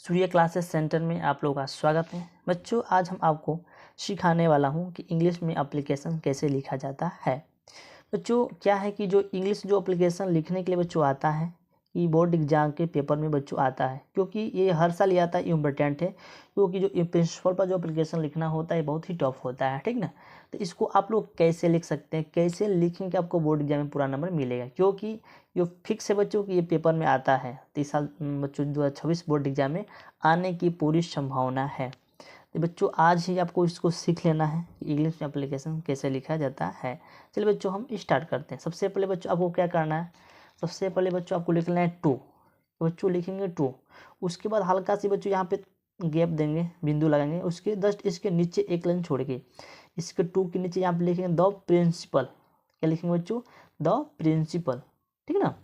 सूर्य classes centre में आप लोगों का स्वागत है। बच्चों, आज हम आपको सिखाने वाला हूं कि इंग्लिश में एप्लीकेशन कैसे लिखा जाता है। बच्चों, क्या है कि जो इंग्लिश जो एप्लीकेशन लिखने के लिए बच्चों आता है, ये बोर्ड एग्जाम के पेपर में बच्चों आता है, क्योंकि ये हर साल ये आता है, इम्पोर्टेंट है। क्योंकि जो प्रिंसिपल पर जो एप्लीकेशन लिखना होता है बहुत ही टफ होता है, ठीक ना। तो इसको आप लोग कैसे लिख सकते हैं, कैसे लिखेंगे आपको बोर्ड एग्जाम में पूरा नंबर मिलेगा, क्योंकि ये फिक्स है बच्चों कि ये पेपर में आता है। तो इस साल बच्चों 2026 बोर्ड एग्जाम में आने की पूरी संभावना है। तो बच्चों, आज ही आपको इसको सीख लेना है कि इंग्लिश में एप्लीकेशन कैसे लिखा जाता है। चलिए बच्चों, हम स्टार्ट करते हैं। सबसे पहले बच्चों आपको क्या करना है, सबसे पहले बच्चों आपको लिखना है टू। तो बच्चों लिखेंगे टू, उसके बाद हल्का सी बच्चों यहाँ पे गैप देंगे, बिंदु लगाएंगे, उसके जस्ट इसके नीचे एक लाइन छोड़ के इसके टू के नीचे यहाँ पे लिखेंगे द प्रिंसिपल। क्या लिखेंगे बच्चों? द प्रिंसिपल, ठीक है ना।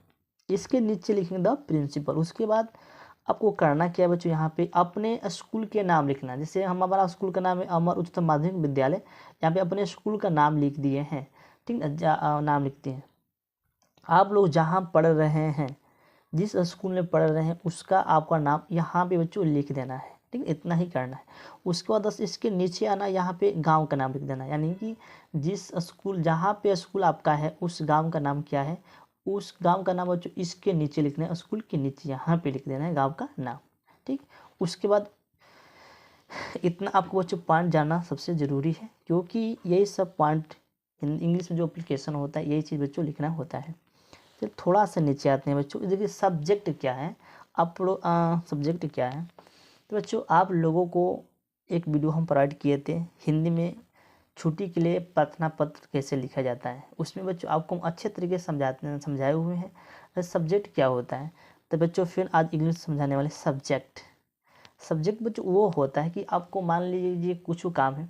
इसके नीचे लिखेंगे द प्रिंसिपल। उसके बाद आपको करना क्या है बच्चों, यहाँ पे अपने स्कूल के नाम लिखना। जैसे हमारा स्कूल का नाम है अमर उच्चतर माध्यमिक विद्यालय, यहाँ पे अपने स्कूल का नाम लिख दिए हैं, ठीक है। नाम लिखते हैं, आप लोग जहाँ पढ़ रहे हैं, जिस स्कूल में पढ़ रहे हैं उसका आपका नाम यहाँ पे बच्चों लिख देना है, ठीक है। इतना ही करना है। उसके बाद बस इसके नीचे आना, यहाँ पे गांव का नाम लिख देना है, यानी कि जिस स्कूल जहाँ पे स्कूल आपका है उस गांव का नाम क्या है, उस गांव का नाम बच्चों इसके नीचे लिखना है, स्कूल के नीचे यहाँ पे लिख देना है गाँव का नाम, ठीक। उसके बाद इतना आपको बच्चों पॉइंट जानना सबसे ज़रूरी है, क्योंकि यही सब पॉइंट इंग्लिश में जो एप्लीकेशन होता है यही चीज़ बच्चों लिखना होता है। फिर थोड़ा सा नीचे आते हैं बच्चों, देखिए सब्जेक्ट क्या है। आप लोग सब्जेक्ट क्या है, तो बच्चों आप लोगों को एक वीडियो हम प्रोवाइड किए थे हिंदी में छुट्टी के लिए प्रार्थना पत्र कैसे लिखा जाता है। उसमें बच्चों आपको हम अच्छे तरीके से समझाए हुए हैं सब्जेक्ट क्या होता है। तो बच्चों फिर आज इंग्लिश समझाने वाले सब्जेक्ट। सब्जेक्ट बच्चों वो होता है कि आपको मान लीजिए कुछ काम है,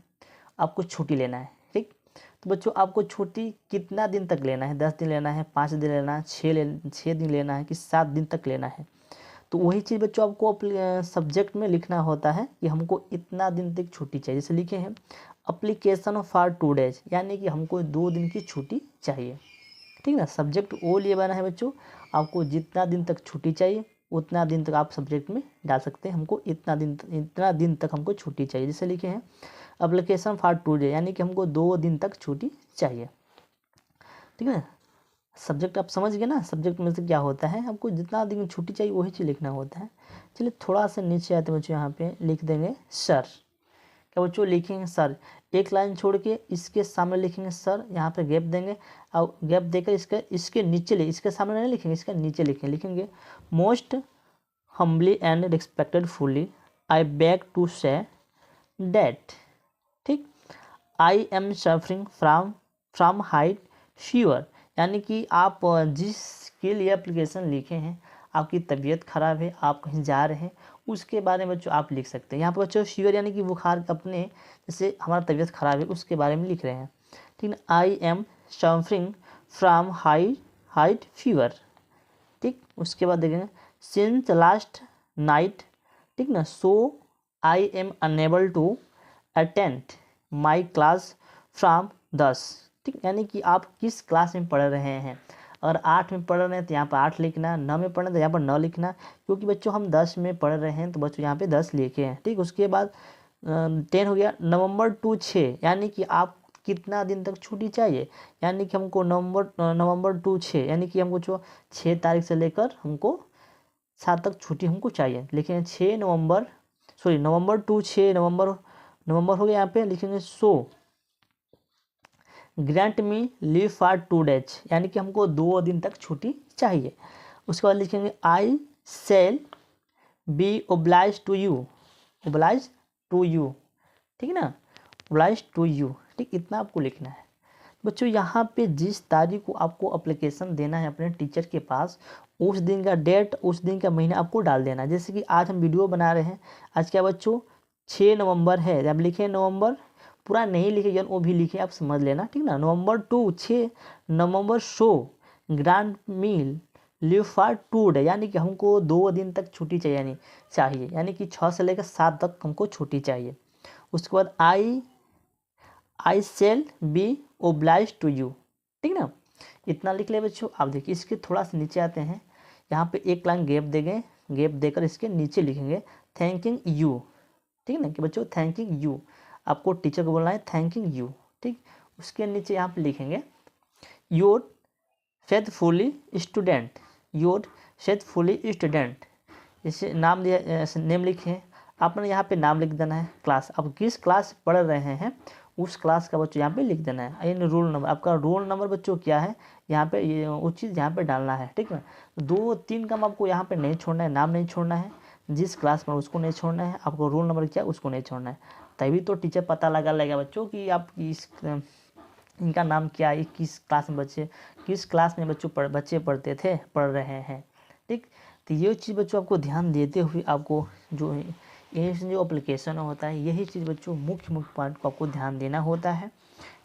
आपको छुट्टी लेना है, ठीक। तो बच्चों आपको छुट्टी कितना दिन तक लेना है, 10 दिन लेना है, 5 दिन लेना है, 6 दिन लेना है कि 7 दिन तक लेना है। तो वही चीज़ बच्चों आपको सब्जेक्ट में लिखना होता है कि हमको इतना दिन तक छुट्टी चाहिए। जैसे लिखे हैं अप्लीकेशन फॉर 2 डेज, यानी कि हमको 2 दिन की छुट्टी चाहिए, ठीक ना। सब्जेक्ट वो लिए बना है बच्चों, आपको जितना दिन तक छुट्टी चाहिए उतना दिन तक आप सब्जेक्ट में डाल सकते हैं, हमको इतना दिन तक हमको छुट्टी चाहिए। जैसे लिखे हैं एप्लीकेशन फॉर 2 डे, यानी कि हमको 2 दिन तक छुट्टी चाहिए, ठीक है। सब्जेक्ट आप समझ गए ना, सब्जेक्ट में से क्या होता है, आपको जितना दिन छुट्टी चाहिए वही चीज़ लिखना होता है। चलिए थोड़ा सा नीचे आते बच्चों, यहाँ पे लिख देंगे सर। क्या बच्चों लिखेंगे सर, एक लाइन छोड़ के इसके सामने लिखेंगे सर, यहाँ पे गैप देंगे और गैप देकर इसके नीचे इसके सामने नहीं लिखेंगे, इसके नीचे लिखेंगे most humbly and respectfully I beg to say that, ठीक, I am suffering from high fever, यानी कि आप जिसके लिए एप्लीकेशन लिखे हैं, आपकी तबीयत ख़राब है, आप कहीं जा रहे हैं, उसके बारे में बच्चों आप लिख सकते हैं। यहाँ पर बच्चों फीवर यानी कि बुखार, अपने जैसे हमारा तबीयत ख़राब है उसके बारे में लिख रहे हैं, ठीक है। I am suffering from high fever, ठीक। उसके बाद देखेंगे सिंस लास्ट नाइट, ठीक ना, so I am unable to attend my class from 10, ठीक, यानी कि आप किस क्लास में पढ़ रहे हैं। अगर 8 में पढ़ रहे हैं तो यहाँ पर 8 लिखना, 9 में पढ़ रहे हैं तो यहाँ पर 9 लिखना, क्योंकि बच्चों हम 10 में पढ़ रहे हैं तो बच्चों यहाँ पे 10 लिखे हैं, ठीक। उसके बाद 10 हो गया नवंबर टू 6, यानी कि आप कितना दिन तक छुट्टी चाहिए, यानी कि हमको नवंबर टू 6, यानी कि हमको जो 6 तारीख से लेकर हमको 7 तक छुट्टी हमको चाहिए। लिखेंगे 6 नवंबर, सॉरी नवंबर टू 6 नवंबर हो गया। यहाँ पे लिखेंगे so grant me leave for 2 days, यानी कि हमको 2 दिन तक छुट्टी चाहिए। उसके बाद लिखेंगे I shall be obliged to you, ठीक है ना, ओब्लाइज टू यू, ठीक। इतना आपको लिखना है बच्चों। यहाँ पे जिस तारीख को आपको एप्लीकेशन देना है अपने टीचर के पास, उस दिन का डेट, उस दिन का महीना आपको डाल देना है। जैसे कि आज हम वीडियो बना रहे हैं, आज क्या बच्चों 6 नवंबर है, जब लिखे नवंबर, पूरा नहीं लिखे वो भी लिखे, आप समझ लेना, ठीक ना। November to 6 November so grant me leave for 2 day, यानी कि हमको 2 दिन तक छुट्टी चाहिए, यानी कि 6 से लेकर 7 तक हमको छुट्टी चाहिए। उसके बाद I shall be obliged to you, ठीक ना। इतना लिख ले बच्चों। आप देखिए इसके थोड़ा सा नीचे आते हैं, यहाँ पे एक लाइन गैप देंगे, गैप देकर इसके नीचे लिखेंगे थैंकिंग यू, ठीक है ना, कि बच्चों थैंकिंग यू, आपको टीचर को बोलना है थैंकिंग यू, ठीक। उसके नीचे यहाँ पे लिखेंगे your faithfully student, your faithfully student, जैसे नाम दिया, नेम लिखे, आपने यहाँ पे नाम लिख देना है, क्लास, आप किस क्लास पढ़ रहे हैं उस क्लास का बच्चों यहाँ पे लिख देना है, यानी रोल नंबर, आपका रोल नंबर बच्चों क्या है यहाँ पे, ये वो चीज़ यहाँ पे डालना है, ठीक है। 2-3 काम आपको यहाँ पे नहीं छोड़ना है, नाम नहीं छोड़ना है, जिस क्लास में उसको नहीं छोड़ना है, आपको रोल नंबर क्या उसको नहीं छोड़ना है, तभी तो टीचर पता लगा लेगा बच्चों कि आप इनका नाम क्या है, किस क्लास में किस क्लास में बच्चे पढ़ रहे हैं, ठीक। तो ये चीज़ बच्चों आपको ध्यान देते हुए आपको जो इंग्लिश जो एप्लीकेशन होता है, यही चीज़ बच्चों मुख्य पॉइंट को आपको ध्यान देना होता है,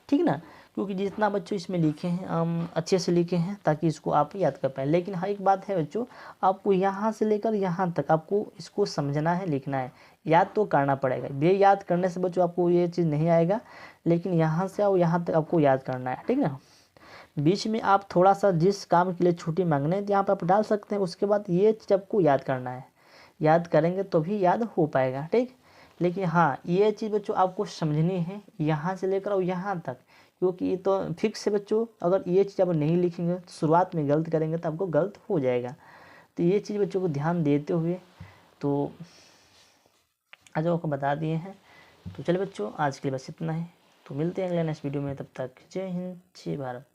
ठीक ना। क्योंकि जितना बच्चों इसमें लिखे हैं हम अच्छे से लिखे हैं ताकि इसको आप याद कर पाएँ। लेकिन हाँ एक बात है बच्चों, आपको यहाँ से लेकर यहाँ तक आपको इसको समझना है, लिखना है, याद तो करना पड़ेगा। याद करने से बच्चों आपको ये चीज़ नहीं आएगा, लेकिन यहाँ से और यहाँ तक आपको याद करना है, ठीक ना। बीच में आप थोड़ा सा जिस काम के लिए छुट्टी मांगने हैं यहाँ पर आप डाल सकते हैं, उसके बाद ये चीज़ आपको याद करना है, याद करेंगे तो भी याद हो पाएगा, ठीक। लेकिन हाँ ये चीज़ बच्चों आपको समझनी है यहाँ से लेकर और यहाँ तक, क्योंकि ये तो फिक्स है बच्चों, अगर ये चीज़ आप नहीं लिखेंगे शुरुआत में गलत करेंगे तो आपको गलत हो जाएगा। तो ये चीज़ बच्चों को ध्यान देते हुए तो आज आपको बता दिए हैं। तो चलिए बच्चों आज के लिए बस इतना ही, तो मिलते हैं अगले नेक्स्ट वीडियो में, तब तक जय हिंद जय भारत।